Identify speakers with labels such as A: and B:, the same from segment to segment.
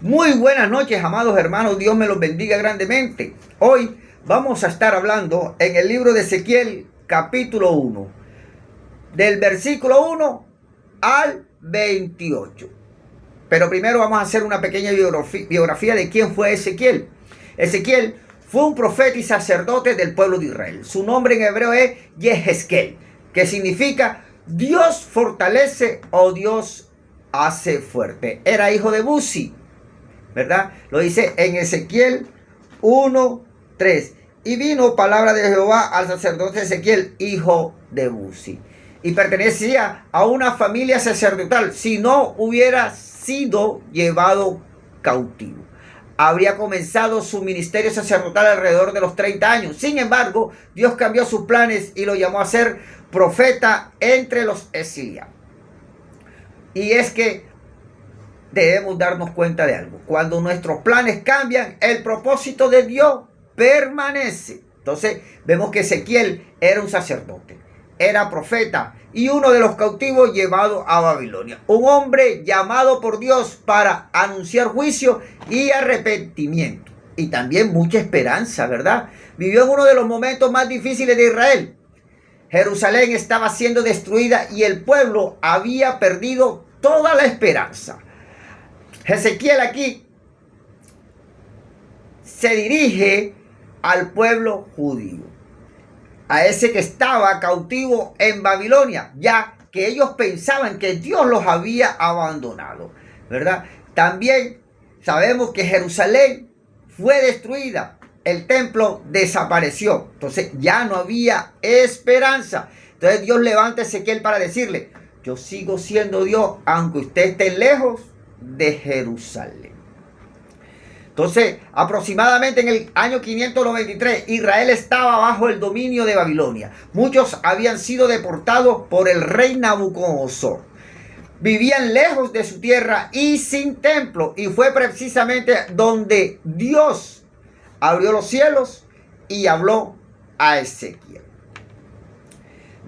A: Muy buenas noches, amados hermanos. Dios me los bendiga grandemente. Hoy vamos a estar hablando en el libro de Ezequiel, capítulo 1, del versículo 1 al 28. Pero primero vamos a hacer una pequeña biografía de quién fue Ezequiel. Ezequiel fue un profeta y sacerdote del pueblo de Israel. Su nombre en hebreo es Yehezkel, que significa Dios fortalece o Dios hace fuerte. Era hijo de Buzi, ¿verdad? Lo dice en Ezequiel 1:3. Y vino palabra de Jehová al sacerdote Ezequiel, hijo de Buzi. Y pertenecía a una familia sacerdotal. Si no hubiera sido llevado cautivo, habría comenzado su ministerio sacerdotal alrededor de los 30 años. Sin embargo, Dios cambió sus planes y lo llamó a ser profeta entre los exiliados. Y es que debemos darnos cuenta de algo. Cuando nuestros planes cambian, el propósito de Dios permanece. Entonces vemos que Ezequiel era un sacerdote, era profeta y uno de los cautivos llevados a Babilonia. Un hombre llamado por Dios para anunciar juicio y arrepentimiento. Y también mucha esperanza, ¿verdad? Vivió en uno de los momentos más difíciles de Israel. Jerusalén estaba siendo destruida y el pueblo había perdido toda la esperanza. Ezequiel aquí se dirige al pueblo judío, a ese que estaba cautivo en Babilonia, ya que ellos pensaban que Dios los había abandonado, ¿verdad? También sabemos que Jerusalén fue destruida, el templo desapareció, entonces ya no había esperanza. Entonces Dios levanta a Ezequiel para decirle: yo sigo siendo Dios aunque usted esté lejos de Jerusalén. Entonces, aproximadamente en el año 593, Israel estaba bajo el dominio de Babilonia. Muchos habían sido deportados por el rey Nabucodonosor. Vivían lejos de su tierra y sin templo. Y fue precisamente donde Dios abrió los cielos y habló a Ezequiel.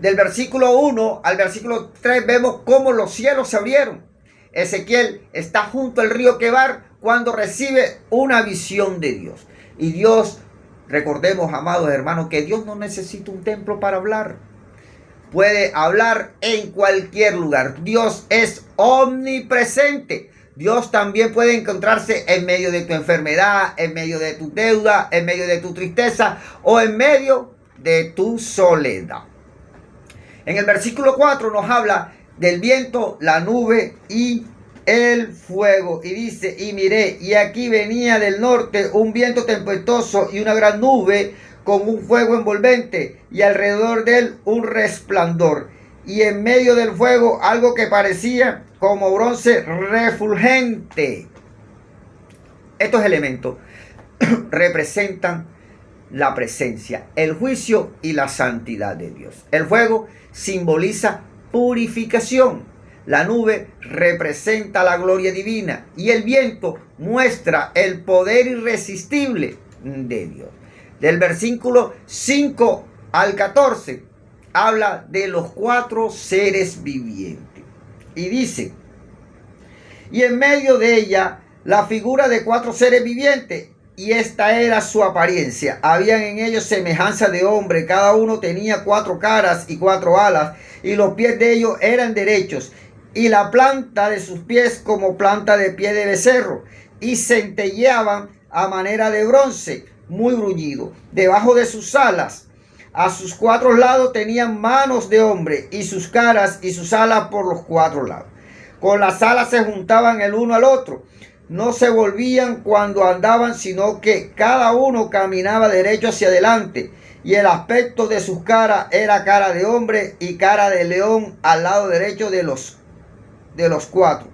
A: Del versículo 1 al versículo 3 vemos cómo los cielos se abrieron. Ezequiel está junto al río Quebar cuando recibe una visión de Dios. Y Dios, recordemos, amados hermanos, que Dios no necesita un templo para hablar. Puede hablar en cualquier lugar. Dios es omnipresente. Dios también puede encontrarse en medio de tu enfermedad, en medio de tu deuda, en medio de tu tristeza o en medio de tu soledad. En el versículo 4 nos habla del viento, la nube y el fuego. Y dice: y miré, y aquí venía del norte un viento tempestuoso y una gran nube con un fuego envolvente, y alrededor de él un resplandor. Y en medio del fuego algo que parecía como bronce refulgente. Estos elementos representan la presencia, el juicio y la santidad de Dios. El fuego simboliza purificación. La nube representa la gloria divina y el viento muestra el poder irresistible de Dios. Del versículo 5 al 14 habla de los 4 seres vivientes y dice: y en medio de ella la figura de 4 seres vivientes, y esta era su apariencia. Habían en ellos semejanza de hombre, cada uno tenía 4 caras y 4 alas, y los pies de ellos eran derechos, y la planta de sus pies como planta de pie de becerro, y centelleaban a manera de bronce, muy bruñido. Debajo de sus alas, a sus 4 lados tenían manos de hombre, y sus caras y sus alas por los 4 lados. Con las alas se juntaban el uno al otro. No se volvían cuando andaban, sino que cada uno caminaba derecho hacia adelante. Y el aspecto de sus caras era cara de hombre y cara de león al lado derecho de los 4.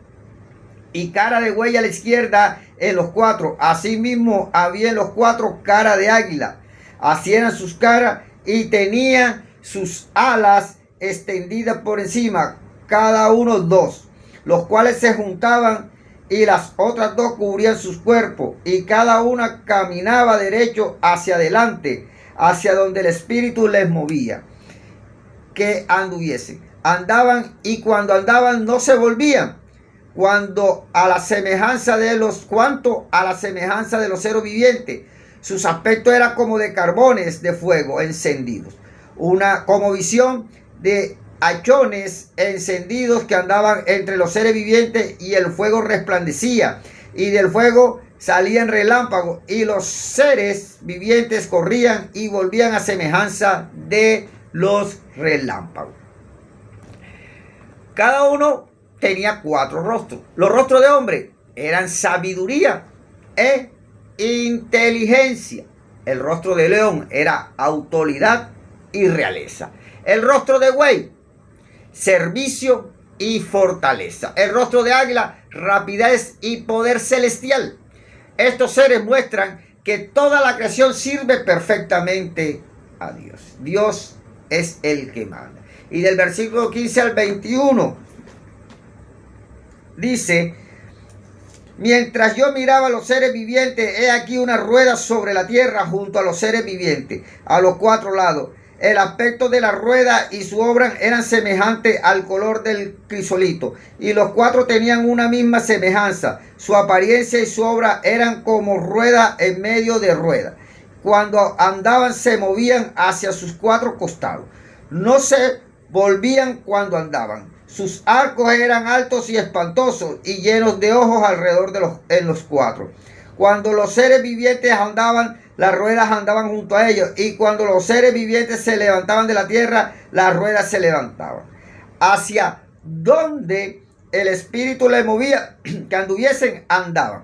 A: Y cara de buey a la izquierda en los 4. Asimismo había en los 4 cara de águila. Así eran sus caras y tenían sus alas extendidas por encima, cada uno 2, los cuales se juntaban, y las otras 2 cubrían sus cuerpos, y cada una caminaba derecho hacia adelante, hacia donde el Espíritu les movía que anduviesen. Andaban, y cuando andaban no se volvían, cuanto a la semejanza de los seres vivientes. Sus aspectos eran como de carbones de fuego encendidos, como visión de hachones encendidos que andaban entre los seres vivientes, y el fuego resplandecía, y del fuego salían relámpagos, y los seres vivientes corrían y volvían a semejanza de los relámpagos. Cada uno tenía 4 rostros. Los rostros de hombre eran sabiduría e inteligencia. El rostro de león era autoridad y realeza. El rostro de buey, servicio y fortaleza. El rostro de águila, rapidez y poder celestial. Estos seres muestran que toda la creación sirve perfectamente a Dios. Dios es el que manda. Y del versículo 15 al 21 dice: mientras yo miraba a los seres vivientes, he aquí una rueda sobre la tierra junto a los seres vivientes, a los 4 lados. El aspecto de la rueda y su obra eran semejantes al color del crisolito, y los 4 tenían una misma semejanza. Su apariencia y su obra eran como rueda en medio de rueda. Cuando andaban se movían hacia sus 4 costados. No se volvían cuando andaban. Sus arcos eran altos y espantosos y llenos de ojos alrededor en los 4. Cuando los seres vivientes andaban, las ruedas andaban junto a ellos, y cuando los seres vivientes se levantaban de la tierra, las ruedas se levantaban. Hacia donde el espíritu le movía que anduviesen, andaban.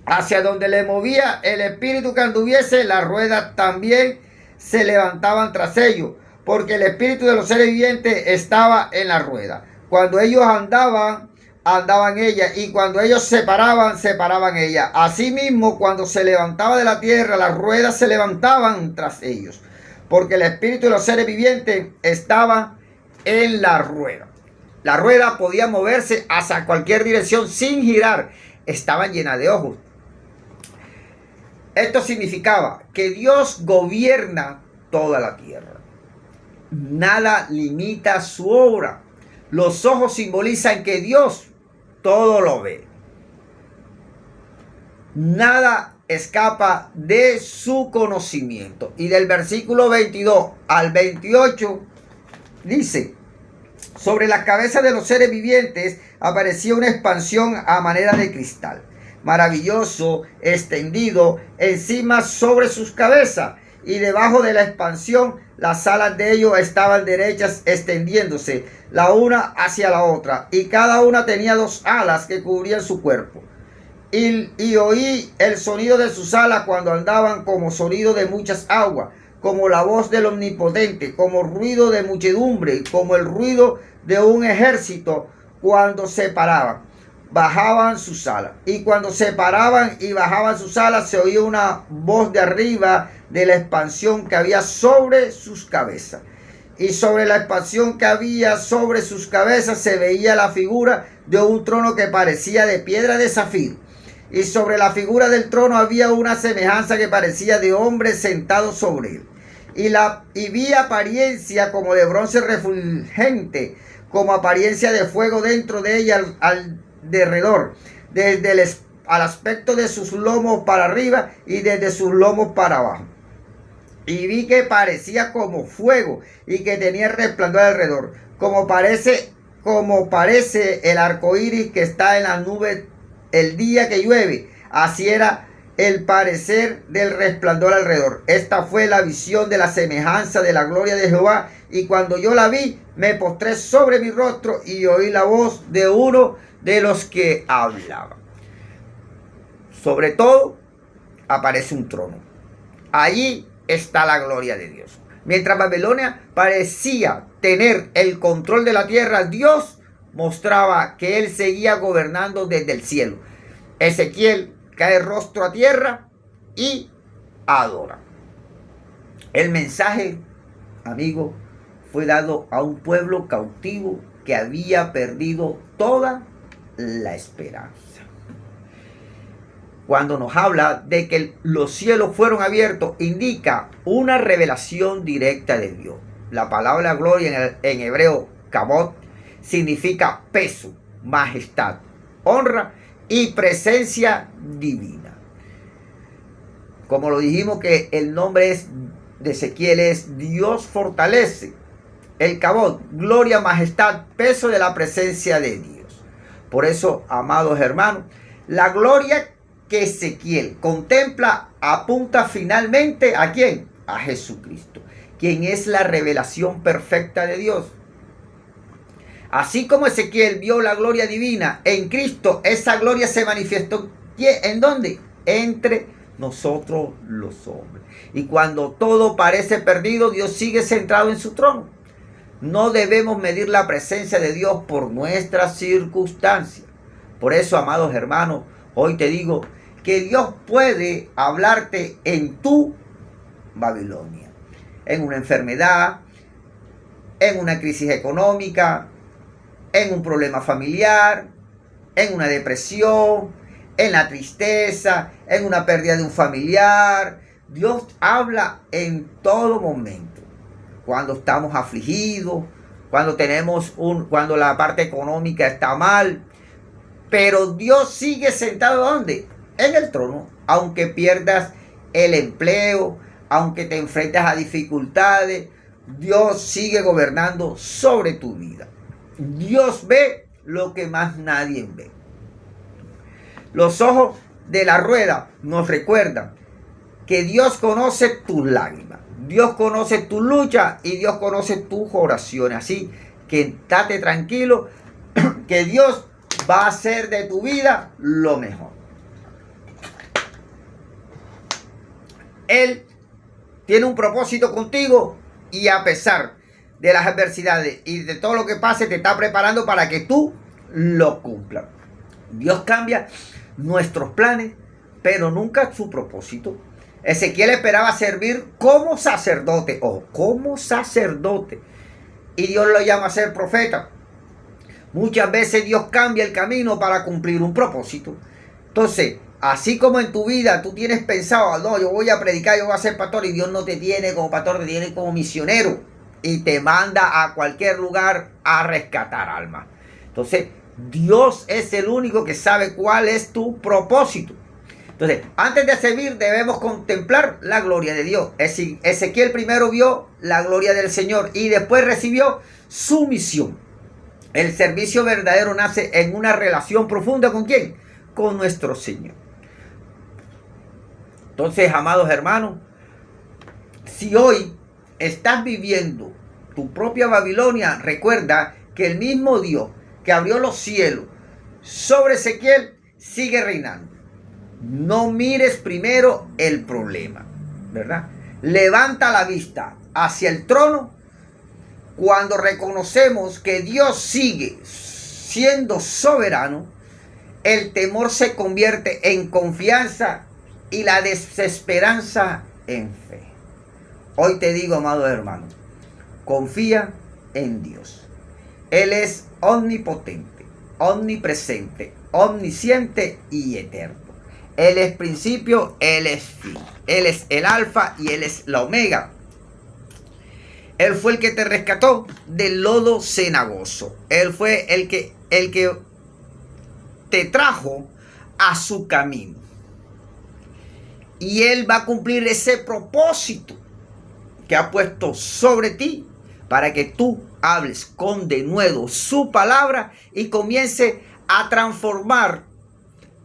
A: Hacia donde le movía el espíritu que anduviese, las ruedas también se levantaban tras ellos, porque el espíritu de los seres vivientes estaba en la rueda. Cuando ellos andaban ellas, y cuando ellos se paraban ellas. Asimismo, cuando se levantaba de la tierra, las ruedas se levantaban tras ellos, porque el espíritu de los seres vivientes estaba en la rueda. La rueda podía moverse hacia cualquier dirección sin girar. Estaban llenas de ojos. Esto significaba que Dios gobierna toda la tierra. Nada limita su obra. Los ojos simbolizan que Dios todo lo ve. Nada escapa de su conocimiento. Y del versículo 22 al 28 dice: sobre las cabezas de los seres vivientes aparecía una expansión a manera de cristal, maravilloso, extendido encima sobre sus cabezas, y debajo de la expansión las alas de ellos estaban derechas, extendiéndose la una hacia la otra, y cada una tenía 2 alas que cubrían su cuerpo. Y oí el sonido de sus alas cuando andaban, como sonido de muchas aguas, como la voz del Omnipotente, como ruido de muchedumbre, como el ruido de un ejército cuando se paraban, bajaban sus alas. Y cuando se paraban y bajaban sus alas, se oía una voz de arriba de la expansión que había sobre sus cabezas. Y sobre la expansión que había sobre sus cabezas se veía la figura de un trono que parecía de piedra de zafiro. Y sobre la figura del trono había una semejanza que parecía de hombre sentado sobre él. Y vi apariencia como de bronce refulgente, como apariencia de fuego dentro de ella alrededor, desde al aspecto de sus lomos para arriba y desde sus lomos para abajo. Y vi que parecía como fuego y que tenía resplandor alrededor, como parece el arco iris que está en la nube el día que llueve. Así era el parecer del resplandor alrededor. Esta fue la visión de la semejanza de la gloria de Jehová. Y cuando yo la vi, me postré sobre mi rostro y oí la voz de uno de los que hablaban. Sobre todo, aparece un trono. Allí está la gloria de Dios. Mientras Babilonia parecía tener el control de la tierra, Dios mostraba que él seguía gobernando desde el cielo. Ezequiel cae rostro a tierra y adora. El mensaje, amigo, fue dado a un pueblo cautivo que había perdido toda la esperanza. Cuando nos habla de que los cielos fueron abiertos, indica una revelación directa de Dios. La palabra gloria en hebreo, kabod, significa peso, majestad, honra y presencia divina. Como lo dijimos que el nombre de Ezequiel es Dios fortalece. El Kabod, gloria, majestad, peso de la presencia de Dios. Por eso, amados hermanos, la gloria que Ezequiel contempla apunta finalmente ¿a quién? A Jesucristo, quien es la revelación perfecta de Dios. Así como Ezequiel vio la gloria divina en Cristo, esa gloria se manifestó ¿en dónde? Entre nosotros los hombres. Y cuando todo parece perdido, Dios sigue centrado en su trono. No debemos medir la presencia de Dios por nuestras circunstancias. Por eso, amados hermanos, hoy te digo que Dios puede hablarte en tu Babilonia, en una enfermedad, en una crisis económica, en un problema familiar, en una depresión, en la tristeza, en una pérdida de un familiar. Dios habla en todo momento. Cuando estamos afligidos, cuando la parte económica está mal. Pero Dios sigue sentado ¿dónde? En el trono. Aunque pierdas el empleo, aunque te enfrentes a dificultades, Dios sigue gobernando sobre tu vida. Dios ve lo que más nadie ve. Los ojos de la rueda nos recuerdan que Dios conoce tus lágrimas, Dios conoce tu lucha y Dios conoce tus oraciones. Así que estate tranquilo que Dios va a hacer de tu vida lo mejor. Él tiene un propósito contigo y a pesar de las adversidades y de todo lo que pase, te está preparando para que tú lo cumplas. Dios cambia nuestros planes, pero nunca su propósito. Ezequiel esperaba servir como sacerdote, como sacerdote, y Dios lo llama a ser profeta. Muchas veces Dios cambia el camino para cumplir un propósito. Entonces, así como en tu vida tú tienes pensado, no, yo voy a predicar, yo voy a ser pastor, y Dios no te tiene como pastor, te tiene como misionero y te manda a cualquier lugar a rescatar almas. Entonces, Dios es el único que sabe cuál es tu propósito. Entonces, antes de servir debemos contemplar la gloria de Dios. Ezequiel primero vio la gloria del Señor y después recibió su misión. El servicio verdadero nace en una relación profunda ¿con quién? Con nuestro Señor. Entonces, amados hermanos, si hoy estás viviendo tu propia Babilonia, recuerda que el mismo Dios que abrió los cielos sobre Ezequiel sigue reinando. No mires primero el problema, ¿verdad? Levanta la vista hacia el trono. Cuando reconocemos que Dios sigue siendo soberano, el temor se convierte en confianza y la desesperanza en fe. Hoy te digo, amado hermano, confía en Dios. Él es omnipotente, omnipresente, omnisciente y eterno. Él es principio, Él es fin. Él es el alfa y Él es la omega. Él fue el que te rescató del lodo cenagoso. Él fue el que te trajo a su camino. Y Él va a cumplir ese propósito que ha puesto sobre ti para que tú hables con denuedo su palabra y comience a transformar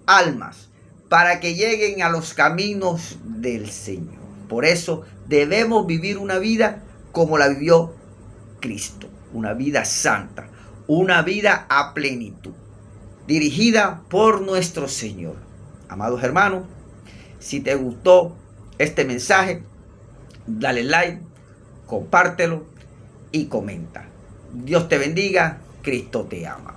A: almas para que lleguen a los caminos del Señor. Por eso debemos vivir una vida como la vivió Cristo, una vida santa, una vida a plenitud, dirigida por nuestro Señor. Amados hermanos, si te gustó este mensaje, dale like, compártelo y comenta. Dios te bendiga, Cristo te ama.